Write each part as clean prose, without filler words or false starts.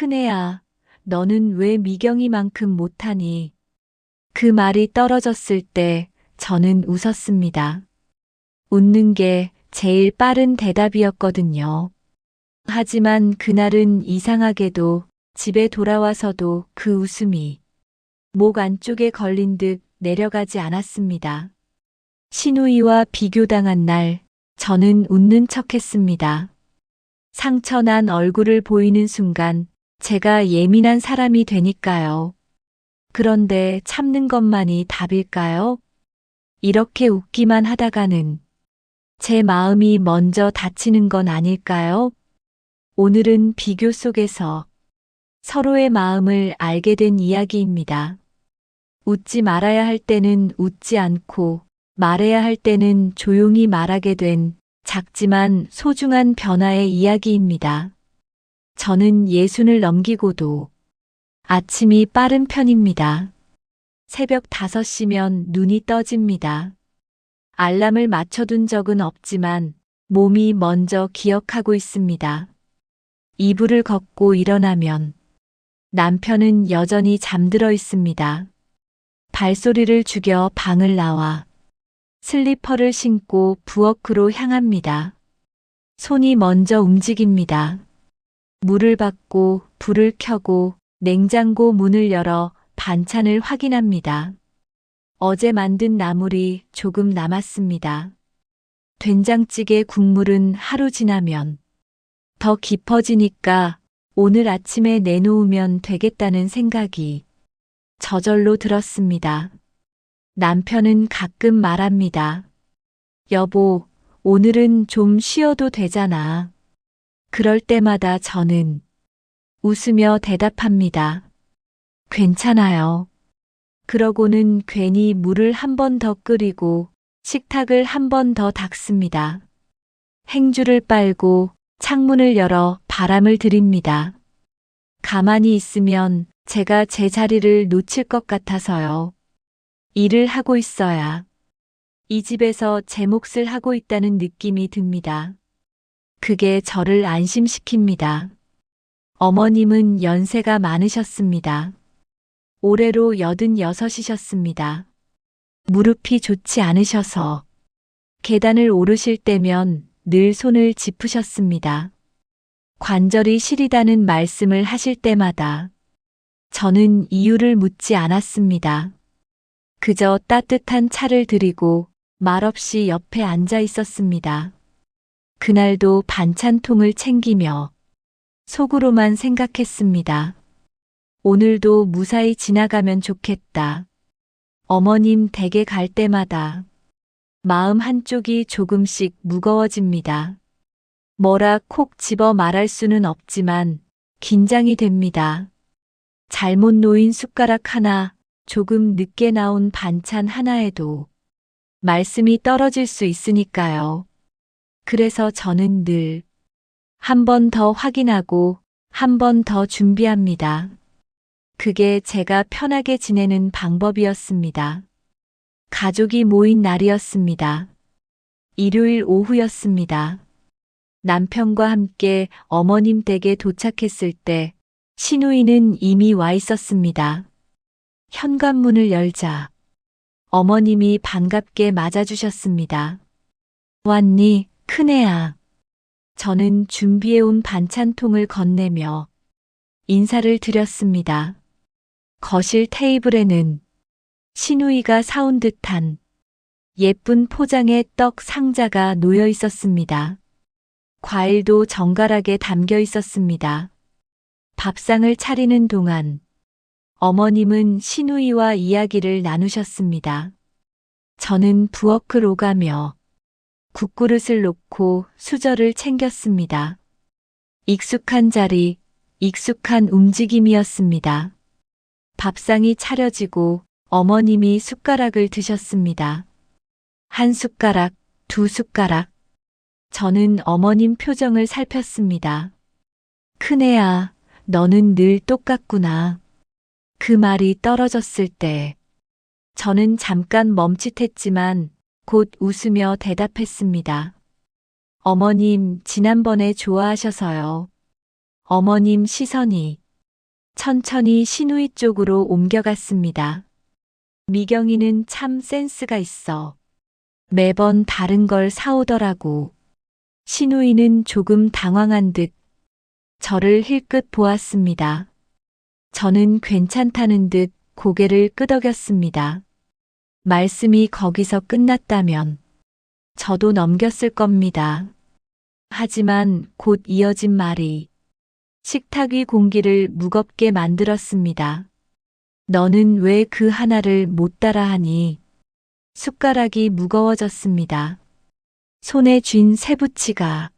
큰애야, 너는 왜 미경이만큼 못하니? 그 말이 떨어졌을 때 저는 웃었습니다. 웃는 게 제일 빠른 대답이었거든요. 하지만 그날은 이상하게도 집에 돌아와서도 그 웃음이 목 안쪽에 걸린 듯 내려가지 않았습니다. 시누이와 비교당한 날, 저는 웃는 척 했습니다. 상처난 얼굴을 보이는 순간 제가 예민한 사람이 되니까요. 그런데 참는 것만이 답일까요? 이렇게 웃기만 하다가는 제 마음이 먼저 다치는 건 아닐까요? 오늘은 비교 속에서 서로의 마음을 알게 된 이야기입니다. 웃지 말아야 할 때는 웃지 않고 말해야 할 때는 조용히 말하게 된 작지만 소중한 변화의 이야기입니다. 저는 60을 넘기고도 아침이 빠른 편입니다. 새벽 5시면 눈이 떠집니다. 알람을 맞춰둔 적은 없지만 몸이 먼저 기억하고 있습니다. 이불을 걷고 일어나면 남편은 여전히 잠들어 있습니다. 발소리를 죽여 방을 나와 슬리퍼를 신고 부엌으로 향합니다. 손이 먼저 움직입니다. 물을 받고 불을 켜고 냉장고 문을 열어 반찬을 확인합니다. 어제 만든 나물이 조금 남았습니다. 된장찌개 국물은 하루 지나면 더 깊어지니까 오늘 아침에 내놓으면 되겠다는 생각이 저절로 들었습니다. 남편은 가끔 말합니다. 여보, 오늘은 좀 쉬어도 되잖아. 그럴 때마다 저는 웃으며 대답합니다. 괜찮아요. 그러고는 괜히 물을 한 번 더 끓이고 식탁을 한 번 더 닦습니다. 행주를 빨고 창문을 열어 바람을 들입니다. 가만히 있으면 제가 제 자리를 놓칠 것 같아서요. 일을 하고 있어야 이 집에서 제 몫을 하고 있다는 느낌이 듭니다. 그게 저를 안심시킵니다. 어머님은 연세가 많으셨습니다. 올해로 86이셨습니다. 무릎이 좋지 않으셔서 계단을 오르실 때면 늘 손을 짚으셨습니다. 관절이 시리다는 말씀을 하실 때마다 저는 이유를 묻지 않았습니다. 그저 따뜻한 차를 드리고 말없이 옆에 앉아 있었습니다. 그날도 반찬통을 챙기며 속으로만 생각했습니다. 오늘도 무사히 지나가면 좋겠다. 어머님 댁에 갈 때마다 마음 한쪽이 조금씩 무거워집니다. 뭐라 콕 집어 말할 수는 없지만 긴장이 됩니다. 잘못 놓인 숟가락 하나, 조금 늦게 나온 반찬 하나에도 말씀이 떨어질 수 있으니까요. 그래서 저는 늘 한 번 더 확인하고 한 번 더 준비합니다. 그게 제가 편하게 지내는 방법이었습니다. 가족이 모인 날이었습니다. 일요일 오후였습니다. 남편과 함께 어머님 댁에 도착했을 때 시누이는 이미 와 있었습니다. 현관문을 열자 어머님이 반갑게 맞아주셨습니다. 왔니, 큰애야. 저는 준비해온 반찬통을 건네며 인사를 드렸습니다. 거실 테이블에는 시누이가 사온 듯한 예쁜 포장의 떡 상자가 놓여 있었습니다. 과일도 정갈하게 담겨 있었습니다. 밥상을 차리는 동안 어머님은 시누이와 이야기를 나누셨습니다. 저는 부엌을 오가며 국그릇을 놓고 수저를 챙겼습니다. 익숙한 자리, 익숙한 움직임이었습니다. 밥상이 차려지고 어머님이 숟가락을 드셨습니다. 한 숟가락, 두 숟가락. 저는 어머님 표정을 살폈습니다. 큰애야, 너는 늘 똑같구나. 그 말이 떨어졌을 때 저는 잠깐 멈칫했지만 곧 웃으며 대답했습니다. 어머님, 지난번에 좋아하셔서요. 어머님 시선이 천천히 신우이 쪽으로 옮겨갔습니다. 미경이는 참 센스가 있어. 매번 다른 걸 사오더라고. 신우이는 조금 당황한 듯 저를 힐끗 보았습니다. 저는 괜찮다는 듯 고개를 끄덕였습니다. 말씀이 거기서 끝났다면 저도 넘겼을 겁니다. 하지만 곧 이어진 말이 식탁 위 공기를 무겁게 만들었습니다. 너는 왜 그 하나를 못 따라하니? 숟가락이 무거워졌습니다. 손에 쥔 새부치가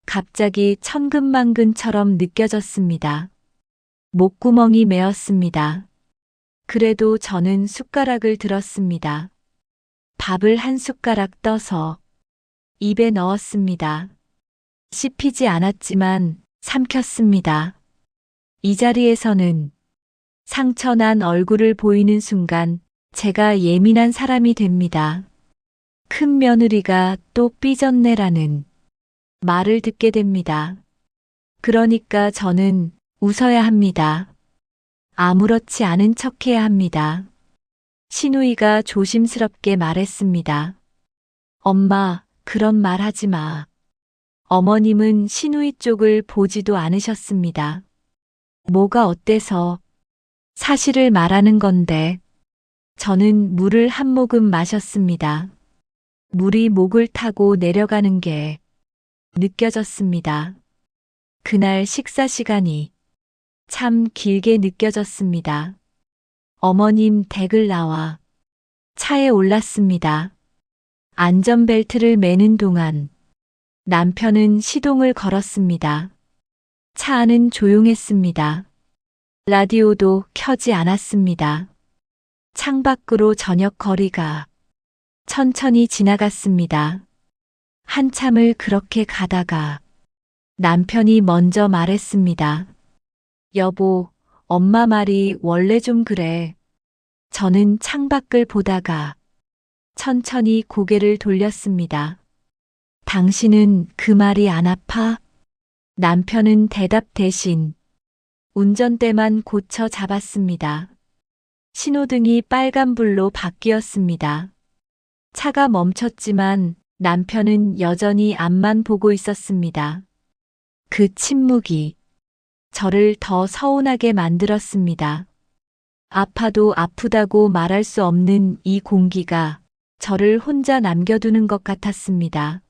갑자기 천근만근처럼 느껴졌습니다. 목구멍이 메었습니다. 그래도 저는 숟가락을 들었습니다. 밥을 한 숟가락 떠서 입에 넣었습니다. 씹히지 않았지만 삼켰습니다. 이 자리에서는 상처난 얼굴을 보이는 순간 제가 예민한 사람이 됩니다. 큰 며느리가 또 삐졌네라는 말을 듣게 됩니다. 그러니까 저는 웃어야 합니다. 아무렇지 않은 척해야 합니다. 신우이가 조심스럽게 말했습니다. 엄마, 그런 말 하지 마. 어머님은 신우이 쪽을 보지도 않으셨습니다. 뭐가 어때서? 사실을 말하는 건데. 저는 물을 한 모금 마셨습니다. 물이 목을 타고 내려가는 게 느껴졌습니다. 그날 식사 시간이 참 길게 느껴졌습니다. 어머님 댁을 나와 차에 올랐습니다. 안전벨트를 매는 동안 남편은 시동을 걸었습니다. 차 안은 조용했습니다. 라디오도 켜지 않았습니다. 창밖으로 저녁 거리가 천천히 지나갔습니다. 한참을 그렇게 가다가 남편이 먼저 말했습니다. 여보, 엄마 말이 원래 좀 그래. 저는 창밖을 보다가 천천히 고개를 돌렸습니다. 당신은 그 말이 안 아파? 남편은 대답 대신 운전대만 고쳐 잡았습니다. 신호등이 빨간불로 바뀌었습니다. 차가 멈췄지만 남편은 여전히 앞만 보고 있었습니다. 그 침묵이 저를 더 서운하게 만들었습니다. 아파도 아프다고 말할 수 없는 이 공기가 저를 혼자 남겨두는 것 같았습니다.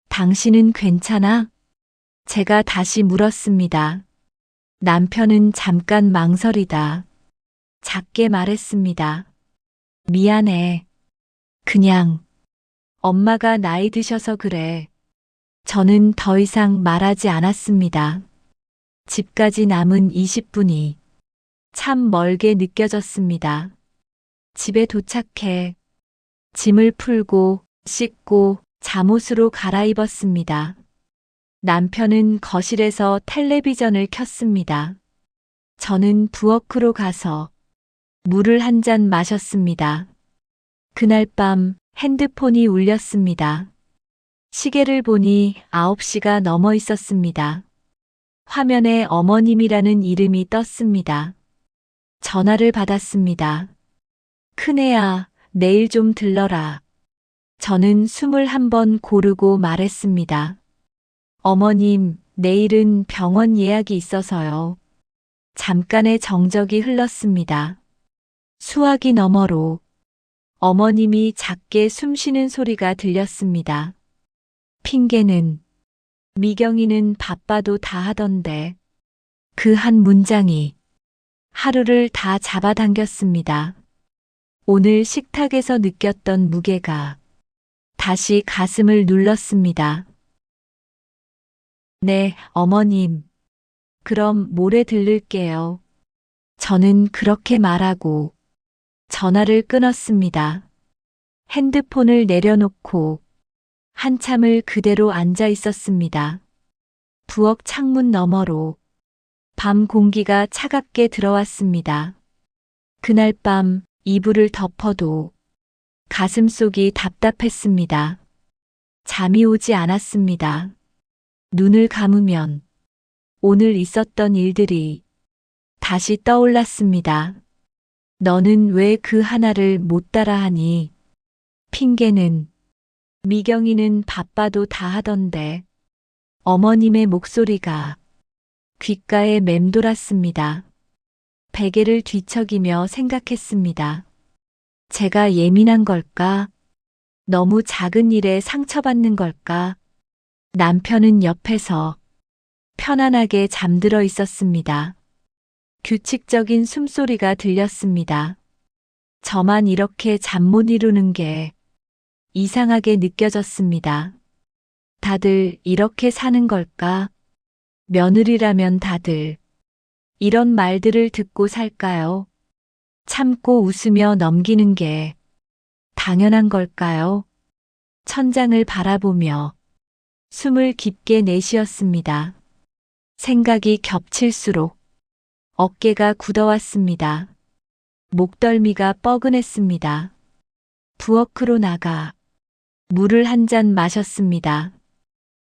당신은 괜찮아? 제가 다시 물었습니다. 남편은 잠깐 망설이다 작게 말했습니다. 미안해. 그냥 엄마가 나이 드셔서 그래. 저는 더 이상 말하지 않았습니다. 집까지 남은 20분이 참 멀게 느껴졌습니다. 집에 도착해 짐을 풀고 씻고 잠옷으로 갈아입었습니다. 남편은 거실에서 텔레비전을 켰습니다. 저는 부엌으로 가서 물을 한 잔 마셨습니다. 그날 밤 핸드폰이 울렸습니다. 시계를 보니 9시가 넘어 있었습니다. 화면에 어머님이라는 이름이 떴습니다. 전화를 받았습니다. 큰애야, 내일 좀 들러라. 저는 숨을 한번 고르고 말했습니다. 어머님, 내일은 병원 예약이 있어서요. 잠깐의 정적이 흘렀습니다. 수화기 너머로 어머님이 작게 숨쉬는 소리가 들렸습니다. 핑계는 미경이는 바빠도 다 하던데. 그 한 문장이 하루를 다 잡아당겼습니다. 오늘 식탁에서 느꼈던 무게가 다시 가슴을 눌렀습니다. 네, 어머님. 그럼 모레 들를게요. 저는 그렇게 말하고 전화를 끊었습니다. 핸드폰을 내려놓고 한참을 그대로 앉아 있었습니다. 부엌 창문 너머로 밤 공기가 차갑게 들어왔습니다. 그날 밤 이불을 덮어도 가슴속이 답답했습니다. 잠이 오지 않았습니다. 눈을 감으면 오늘 있었던 일들이 다시 떠올랐습니다. 너는 왜 그 하나를 못 따라하니? 핑계는 미경이는 바빠도 다 하던데. 어머님의 목소리가 귓가에 맴돌았습니다. 베개를 뒤척이며 생각했습니다. 제가 예민한 걸까? 너무 작은 일에 상처받는 걸까? 남편은 옆에서 편안하게 잠들어 있었습니다. 규칙적인 숨소리가 들렸습니다. 저만 이렇게 잠 못 이루는 게 이상하게 느껴졌습니다. 다들 이렇게 사는 걸까? 며느리라면 다들 이런 말들을 듣고 살까요? 참고 웃으며 넘기는 게 당연한 걸까요? 천장을 바라보며 숨을 깊게 내쉬었습니다. 생각이 겹칠수록 어깨가 굳어왔습니다. 목덜미가 뻐근했습니다. 부엌으로 나가 물을 한 잔 마셨습니다.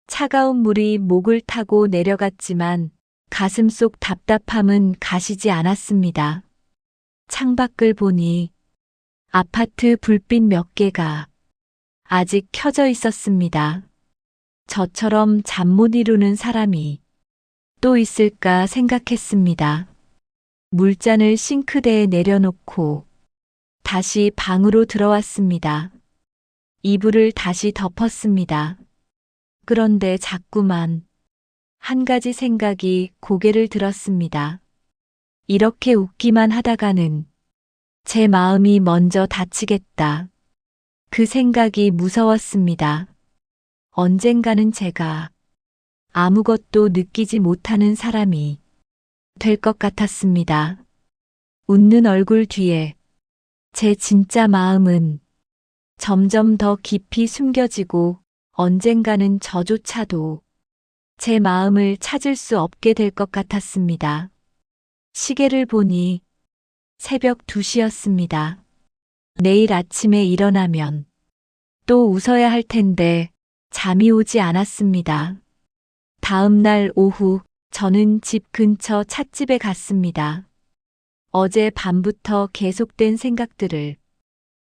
차가운 물이 목을 타고 내려갔지만 가슴 속 답답함은 가시지 않았습니다. 창밖을 보니 아파트 불빛 몇 개가 아직 켜져 있었습니다. 저처럼 잠 못 이루는 사람이 또 있을까 생각했습니다. 물잔을 싱크대에 내려놓고 다시 방으로 들어왔습니다. 이불을 다시 덮었습니다. 그런데 자꾸만 한 가지 생각이 고개를 들었습니다. 이렇게 웃기만 하다가는 제 마음이 먼저 다치겠다. 그 생각이 무서웠습니다. 언젠가는 제가 아무것도 느끼지 못하는 사람이 될 것 같았습니다. 웃는 얼굴 뒤에 제 진짜 마음은 점점 더 깊이 숨겨지고 언젠가는 저조차도 제 마음을 찾을 수 없게 될 것 같았습니다. 시계를 보니 새벽 2시였습니다. 내일 아침에 일어나면 또 웃어야 할 텐데 잠이 오지 않았습니다. 다음 날 오후 저는 집 근처 찻집에 갔습니다. 어제 밤부터 계속된 생각들을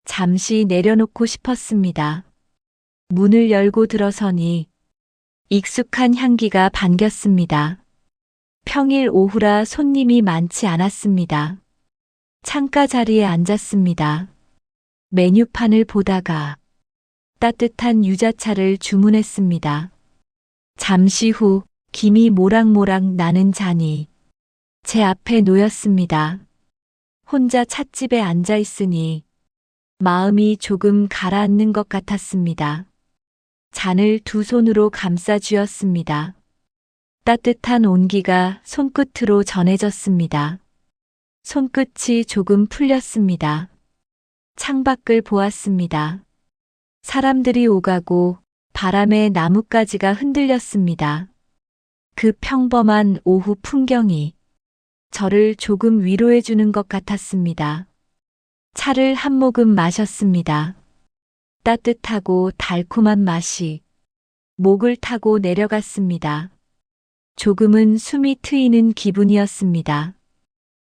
잠시 내려놓고 싶었습니다. 문을 열고 들어서니 익숙한 향기가 반겼습니다. 평일 오후라 손님이 많지 않았습니다. 창가 자리에 앉았습니다. 메뉴판을 보다가 따뜻한 유자차를 주문했습니다. 잠시 후 김이 모락모락 나는 잔이 제 앞에 놓였습니다. 혼자 찻집에 앉아 있으니 마음이 조금 가라앉는 것 같았습니다. 잔을 두 손으로 감싸 쥐었습니다. 따뜻한 온기가 손끝으로 전해졌습니다. 손끝이 조금 풀렸습니다. 창밖을 보았습니다. 사람들이 오가고 바람에 나뭇가지가 흔들렸습니다. 그 평범한 오후 풍경이 저를 조금 위로해 주는 것 같았습니다. 차를 한 모금 마셨습니다. 따뜻하고 달콤한 맛이 목을 타고 내려갔습니다. 조금은 숨이 트이는 기분이었습니다.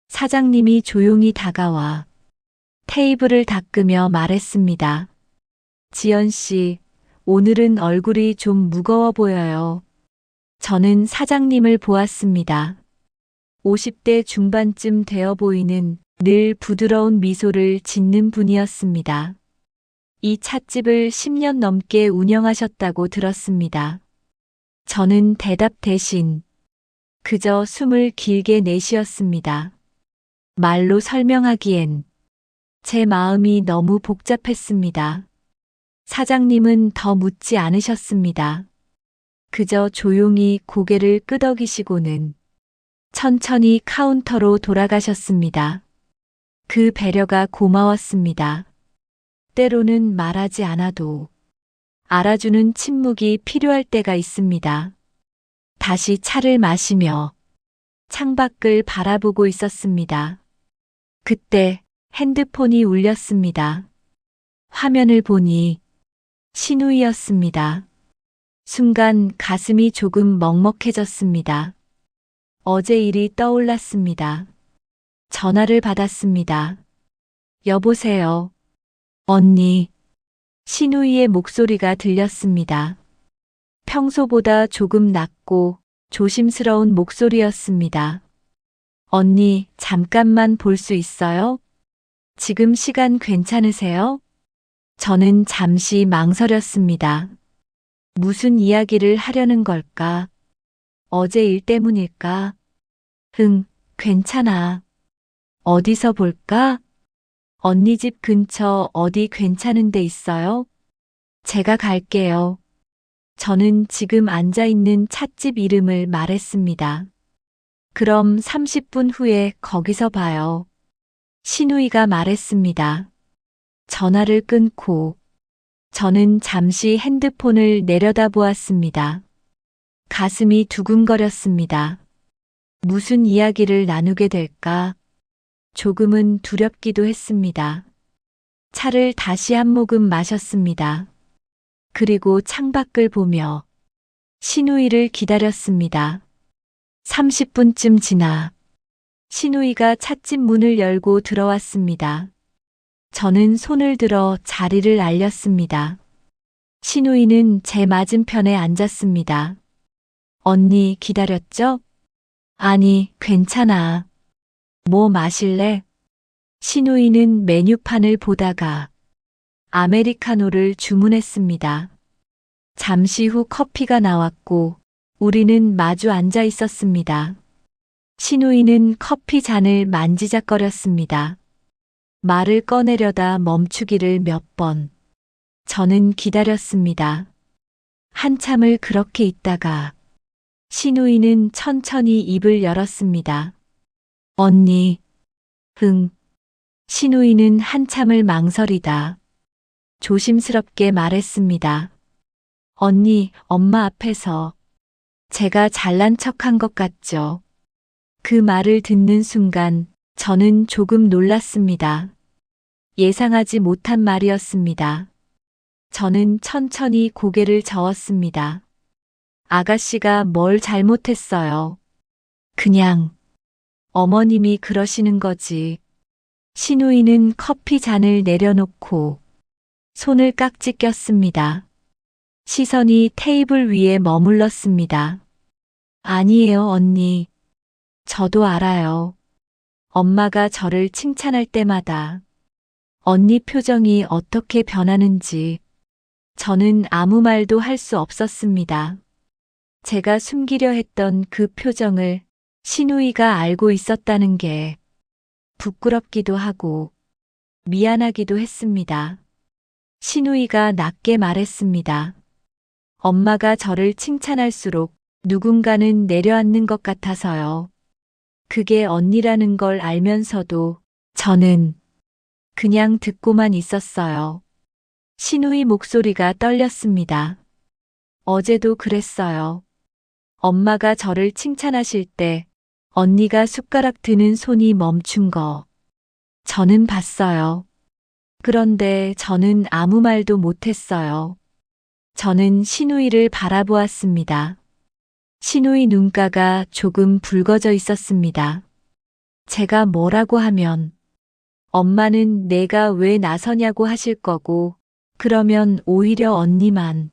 사장님이 조용히 다가와 테이블을 닦으며 말했습니다. 지연 씨, 오늘은 얼굴이 좀 무거워 보여요. 저는 사장님을 보았습니다. 50대 중반쯤 되어 보이는 늘 부드러운 미소를 짓는 분이었습니다. 이 찻집을 10년 넘게 운영하셨다고 들었습니다. 저는 대답 대신 그저 숨을 길게 내쉬었습니다. 말로 설명하기엔 제 마음이 너무 복잡했습니다. 사장님은 더 묻지 않으셨습니다. 그저 조용히 고개를 끄덕이시고는 천천히 카운터로 돌아가셨습니다. 그 배려가 고마웠습니다. 때로는 말하지 않아도 알아주는 침묵이 필요할 때가 있습니다. 다시 차를 마시며 창밖을 바라보고 있었습니다. 그때 핸드폰이 울렸습니다. 화면을 보니 신우이였습니다. 순간 가슴이 조금 먹먹해졌습니다. 어제 일이 떠올랐습니다. 전화를 받았습니다. 여보세요. 언니. 신우이의 목소리가 들렸습니다. 평소보다 조금 낮고 조심스러운 목소리였습니다. 언니, 잠깐만 볼 수 있어요? 지금 시간 괜찮으세요? 저는 잠시 망설였습니다. 무슨 이야기를 하려는 걸까? 어제 일 때문일까? 괜찮아. 어디서 볼까? 언니 집 근처 어디 괜찮은 데 있어요? 제가 갈게요. 저는 지금 앉아 있는 찻집 이름을 말했습니다. 그럼 30분 후에 거기서 봐요. 신우이가 말했습니다. 전화를 끊고 저는 잠시 핸드폰을 내려다보았습니다. 가슴이 두근거렸습니다. 무슨 이야기를 나누게 될까? 조금은 두렵기도 했습니다. 차를 다시 한 모금 마셨습니다. 그리고 창밖을 보며 신우이를 기다렸습니다. 30분쯤 지나 신우이가 찻집 문을 열고 들어왔습니다. 저는 손을 들어 자리를 알렸습니다. 신우이는 제 맞은편에 앉았습니다. 언니 기다렸죠? 아니, 괜찮아. 뭐 마실래? 신우이는 메뉴판을 보다가 아메리카노를 주문했습니다. 잠시 후 커피가 나왔고 우리는 마주 앉아 있었습니다. 신우이는 커피 잔을 만지작거렸습니다. 말을 꺼내려다 멈추기를 몇 번. 저는 기다렸습니다. 한참을 그렇게 있다가 신우이는 천천히 입을 열었습니다. 언니. 신우이는 한참을 망설이다 조심스럽게 말했습니다. 언니, 엄마 앞에서 제가 잘난 척한 것 같죠? 그 말을 듣는 순간 저는 조금 놀랐습니다. 예상하지 못한 말이었습니다. 저는 천천히 고개를 저었습니다. 아가씨가 뭘 잘못했어요. 그냥 어머님이 그러시는 거지. 신우이는 커피 잔을 내려놓고 손을 깍지 꼈습니다. 시선이 테이블 위에 머물렀습니다. 아니에요, 언니. 저도 알아요. 엄마가 저를 칭찬할 때마다 언니 표정이 어떻게 변하는지 저는 아무 말도 할 수 없었습니다. 제가 숨기려 했던 그 표정을 신우이가 알고 있었다는 게 부끄럽기도 하고 미안하기도 했습니다. 신우이가 낮게 말했습니다. 엄마가 저를 칭찬할수록 누군가는 내려앉는 것 같아서요. 그게 언니라는 걸 알면서도 저는 그냥 듣고만 있었어요. 신우이 목소리가 떨렸습니다. 어제도 그랬어요. 엄마가 저를 칭찬하실 때 언니가 숟가락 드는 손이 멈춘 거 저는 봤어요. 그런데 저는 아무 말도 못했어요. 저는 신우이를 바라보았습니다. 신우이 눈가가 조금 붉어져 있었습니다. 제가 뭐라고 하면 엄마는 내가 왜 나서냐고 하실 거고 그러면 오히려 언니만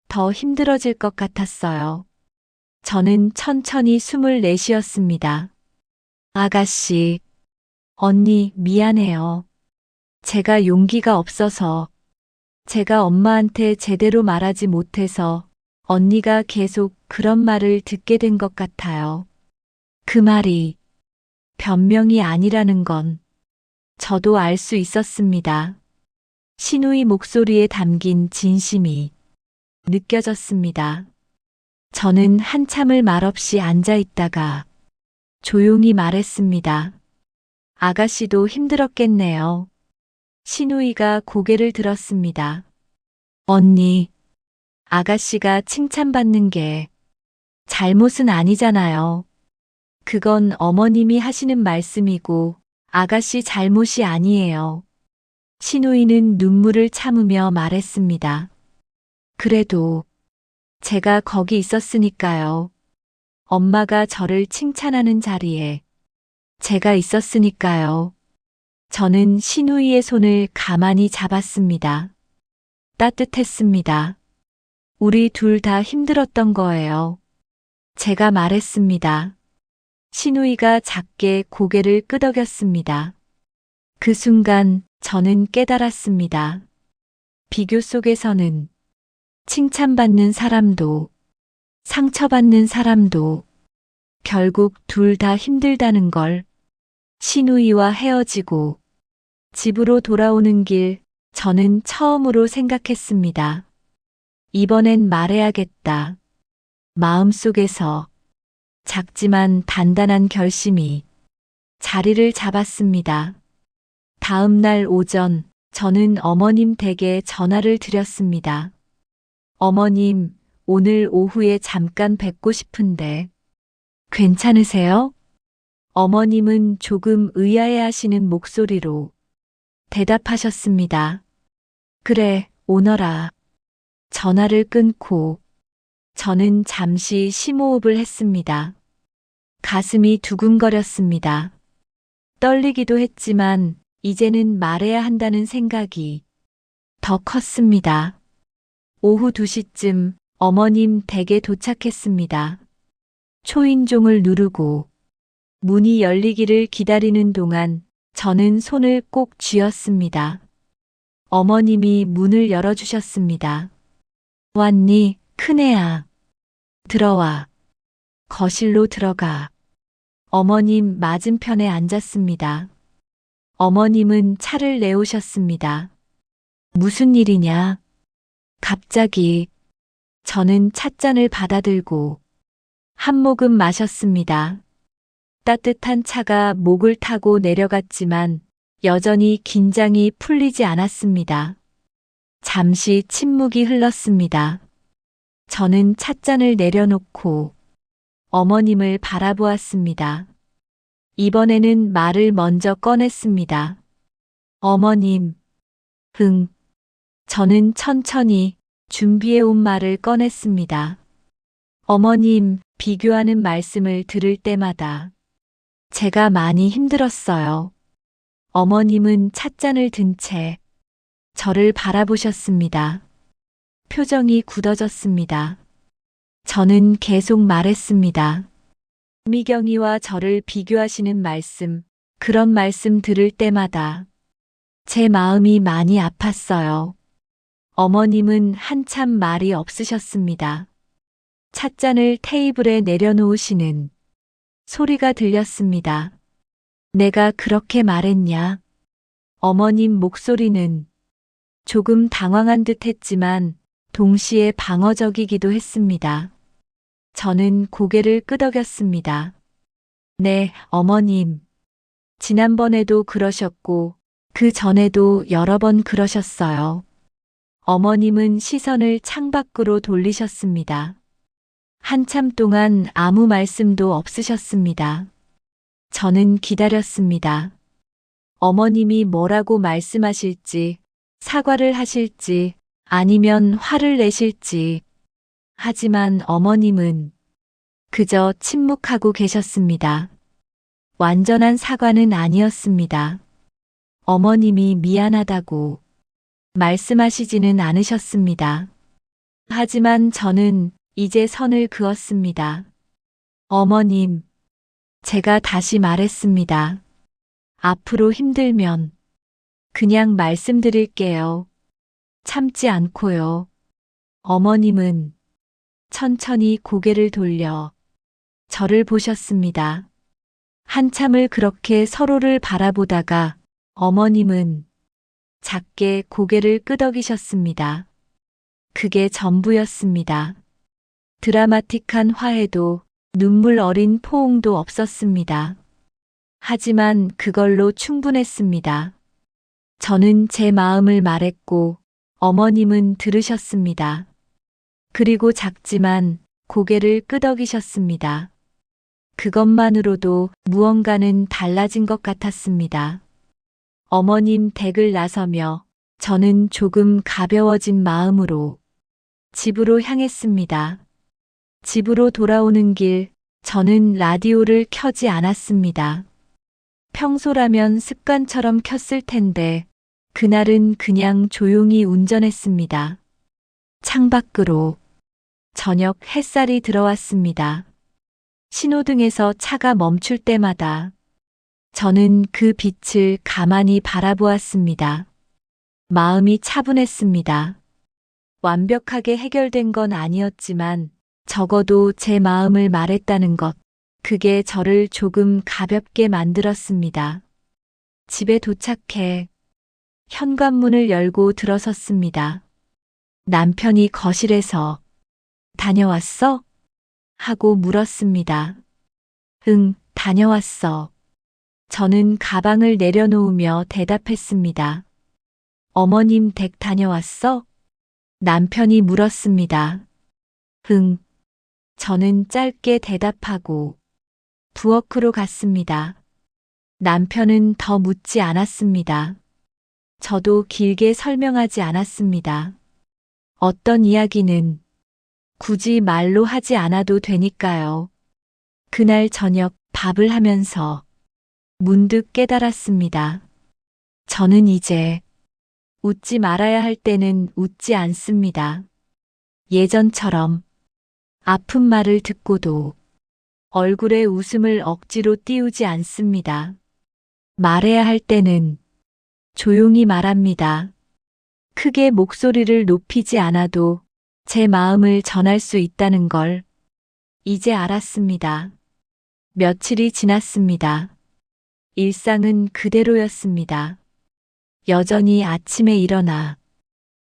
더 힘들어질 것 같았어요. 저는 천천히 숨을 내쉬었습니다. 아가씨, 언니 미안해요. 제가 용기가 없어서 제가 엄마한테 제대로 말하지 못해서 언니가 계속 그런 말을 듣게 된 것 같아요. 그 말이 변명이 아니라는 건 저도 알 수 있었습니다. 신우이 목소리에 담긴 진심이 느껴졌습니다. 저는 한참을 말없이 앉아 있다가 조용히 말했습니다. 아가씨도 힘들었겠네요. 신우이가 고개를 들었습니다. 언니, 아가씨가 칭찬받는 게 잘못은 아니잖아요. 그건 어머님이 하시는 말씀이고 아가씨 잘못이 아니에요. 신우이는 눈물을 참으며 말했습니다. 그래도 제가 거기 있었으니까요. 엄마가 저를 칭찬하는 자리에 제가 있었으니까요. 저는 신우이의 손을 가만히 잡았습니다. 따뜻했습니다. 우리 둘 다 힘들었던 거예요. 제가 말했습니다. 신우이가 작게 고개를 끄덕였습니다. 그 순간 저는 깨달았습니다. 비교 속에서는 칭찬받는 사람도 상처받는 사람도 결국 둘 다 힘들다는 걸. 신우이와 헤어지고 집으로 돌아오는 길 저는 처음으로 생각했습니다. 이번엔 말해야겠다. 마음속에서 작지만 단단한 결심이 자리를 잡았습니다. 다음 날 오전 저는 어머님 댁에 전화를 드렸습니다. 어머님, 오늘 오후에 잠깐 뵙고 싶은데 괜찮으세요? 어머님은 조금 의아해하시는 목소리로 대답하셨습니다. 그래, 오너라. 전화를 끊고 저는 잠시 심호흡을 했습니다. 가슴이 두근거렸습니다. 떨리기도 했지만 이제는 말해야 한다는 생각이 더 컸습니다. 오후 2시쯤 어머님 댁에 도착했습니다. 초인종을 누르고 문이 열리기를 기다리는 동안 저는 손을 꼭 쥐었습니다. 어머님이 문을 열어주셨습니다. 왔니, 큰애야. 들어와. 거실로 들어가. 어머님 맞은편에 앉았습니다. 어머님은 차를 내오셨습니다. 무슨 일이냐? 갑자기. 저는 찻잔을 받아들고 한 모금 마셨습니다. 따뜻한 차가 목을 타고 내려갔지만 여전히 긴장이 풀리지 않았습니다. 잠시 침묵이 흘렀습니다. 저는 찻잔을 내려놓고 어머님을 바라보았습니다. 이번에는 말을 먼저 꺼냈습니다. 어머님, 저는 천천히 준비해온 말을 꺼냈습니다. 어머님, 비교하는 말씀을 들을 때마다 제가 많이 힘들었어요. 어머님은 찻잔을 든 채 저를 바라보셨습니다. 표정이 굳어졌습니다. 저는 계속 말했습니다. 미경이와 저를 비교하시는 말씀, 그런 말씀 들을 때마다 제 마음이 많이 아팠어요. 어머님은 한참 말이 없으셨습니다. 찻잔을 테이블에 내려놓으시는 소리가 들렸습니다. 내가 그렇게 말했냐? 어머님 목소리는 조금 당황한 듯 했지만 동시에 방어적이기도 했습니다. 저는 고개를 끄덕였습니다. 네, 어머님. 지난번에도 그러셨고 그 전에도 여러 번 그러셨어요. 어머님은 시선을 창밖으로 돌리셨습니다. 한참 동안 아무 말씀도 없으셨습니다. 저는 기다렸습니다. 어머님이 뭐라고 말씀하실지, 사과를 하실지, 아니면 화를 내실지. 하지만 어머님은 그저 침묵하고 계셨습니다. 완전한 사과는 아니었습니다. 어머님이 미안하다고 말씀하시지는 않으셨습니다. 하지만 저는 이제 선을 그었습니다. 어머님, 제가 다시 말했습니다. 앞으로 힘들면 그냥 말씀드릴게요. 참지 않고요. 어머님은 천천히 고개를 돌려 저를 보셨습니다. 한참을 그렇게 서로를 바라보다가 어머님은 작게 고개를 끄덕이셨습니다. 그게 전부였습니다. 드라마틱한 화해도 눈물 어린 포옹도 없었습니다. 하지만 그걸로 충분했습니다. 저는 제 마음을 말했고 어머님은 들으셨습니다. 그리고 작지만 고개를 끄덕이셨습니다. 그것만으로도 무언가는 달라진 것 같았습니다. 어머님 댁을 나서며 저는 조금 가벼워진 마음으로 집으로 향했습니다. 집으로 돌아오는 길 저는 라디오를 켜지 않았습니다. 평소라면 습관처럼 켰을 텐데 그날은 그냥 조용히 운전했습니다. 창밖으로 저녁 햇살이 들어왔습니다. 신호등에서 차가 멈출 때마다 저는 그 빛을 가만히 바라보았습니다. 마음이 차분했습니다. 완벽하게 해결된 건 아니었지만 적어도 제 마음을 말했다는 것, 그게 저를 조금 가볍게 만들었습니다. 집에 도착해 현관문을 열고 들어섰습니다. 남편이 거실에서 다녀왔어? 하고 물었습니다. 응, 다녀왔어. 저는 가방을 내려놓으며 대답했습니다. 어머님 댁 다녀왔어? 남편이 물었습니다. 응. 저는 짧게 대답하고 부엌으로 갔습니다. 남편은 더 묻지 않았습니다. 저도 길게 설명하지 않았습니다. 어떤 이야기는 굳이 말로 하지 않아도 되니까요. 그날 저녁 밥을 하면서 문득 깨달았습니다. 저는 이제 웃지 말아야 할 때는 웃지 않습니다. 예전처럼 아픈 말을 듣고도 얼굴에 웃음을 억지로 띄우지 않습니다. 말해야 할 때는 조용히 말합니다. 크게 목소리를 높이지 않아도 제 마음을 전할 수 있다는 걸 이제 알았습니다. 며칠이 지났습니다. 일상은 그대로였습니다. 여전히 아침에 일어나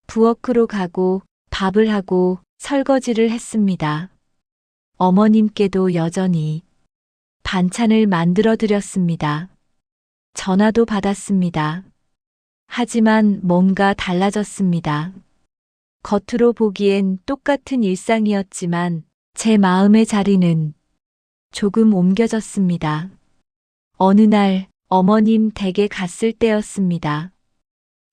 부엌으로 가고 밥을 하고 설거지를 했습니다. 어머님께도 여전히 반찬을 만들어 드렸습니다. 전화도 받았습니다. 하지만 뭔가 달라졌습니다. 겉으로 보기엔 똑같은 일상이었지만 제 마음의 자리는 조금 옮겨졌습니다. 어느 날 어머님 댁에 갔을 때였습니다.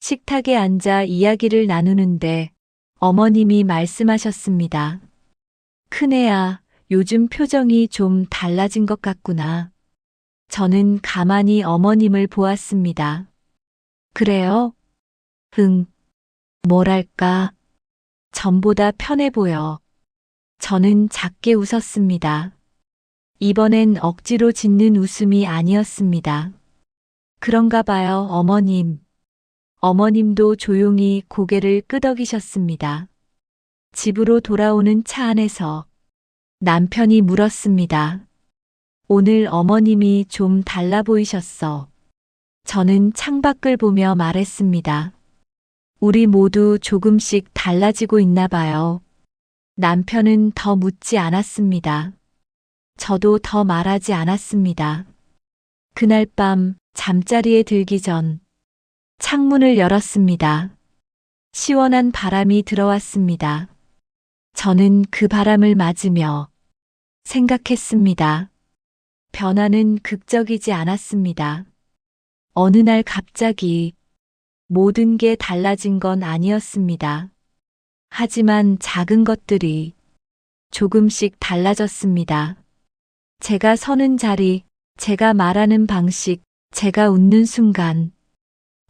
식탁에 앉아 이야기를 나누는데 어머님이 말씀하셨습니다. 큰애야, 요즘 표정이 좀 달라진 것 같구나. 저는 가만히 어머님을 보았습니다. 그래요? 응. 뭐랄까. 전보다 편해 보여. 저는 작게 웃었습니다. 이번엔 억지로 짓는 웃음이 아니었습니다. 그런가 봐요, 어머님. 어머님도 조용히 고개를 끄덕이셨습니다. 집으로 돌아오는 차 안에서 남편이 물었습니다. 오늘 어머님이 좀 달라 보이셨어. 저는 창밖을 보며 말했습니다. 우리 모두 조금씩 달라지고 있나 봐요. 남편은 더 묻지 않았습니다. 저도 더 말하지 않았습니다. 그날 밤 잠자리에 들기 전 창문을 열었습니다. 시원한 바람이 들어왔습니다. 저는 그 바람을 맞으며 생각했습니다. 변화는 극적이지 않았습니다. 어느 날 갑자기 모든 게 달라진 건 아니었습니다. 하지만 작은 것들이 조금씩 달라졌습니다. 제가 서는 자리, 제가 말하는 방식, 제가 웃는 순간,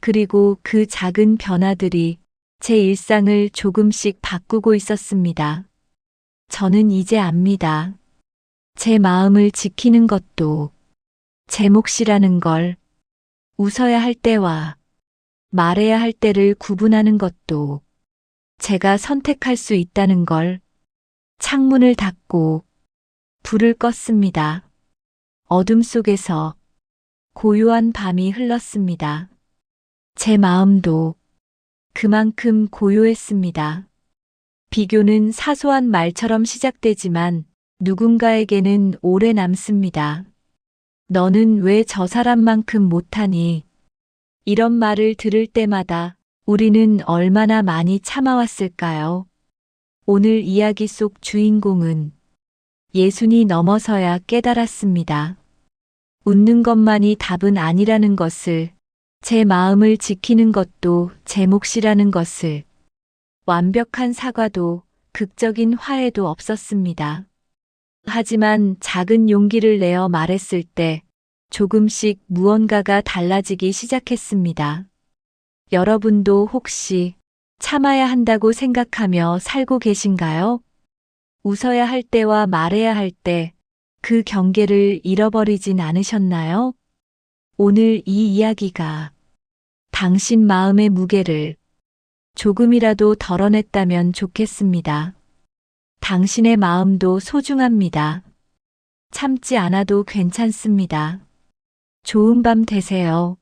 그리고 그 작은 변화들이 제 일상을 조금씩 바꾸고 있었습니다. 저는 이제 압니다. 제 마음을 지키는 것도 제 몫이라는 걸, 웃어야 할 때와 말해야 할 때를 구분하는 것도 제가 선택할 수 있다는 걸. 창문을 닫고 불을 껐습니다. 어둠 속에서 고요한 밤이 흘렀습니다. 제 마음도 그만큼 고요했습니다. 비교는 사소한 말처럼 시작되지만 누군가에게는 오래 남습니다. 너는 왜 저 사람만큼 못하니? 이런 말을 들을 때마다 우리는 얼마나 많이 참아왔을까요? 오늘 이야기 속 주인공은 예순이 넘어서야 깨달았습니다. 웃는 것만이 답은 아니라는 것을, 제 마음을 지키는 것도 제 몫이라는 것을, 완벽한 사과도 극적인 화해도 없었습니다. 하지만 작은 용기를 내어 말했을 때 조금씩 무언가가 달라지기 시작했습니다. 여러분도 혹시 참아야 한다고 생각하며 살고 계신가요? 웃어야 할 때와 말해야 할 때 그 경계를 잃어버리진 않으셨나요? 오늘 이 이야기가 당신 마음의 무게를 조금이라도 덜어냈다면 좋겠습니다. 당신의 마음도 소중합니다. 참지 않아도 괜찮습니다. 좋은 밤 되세요.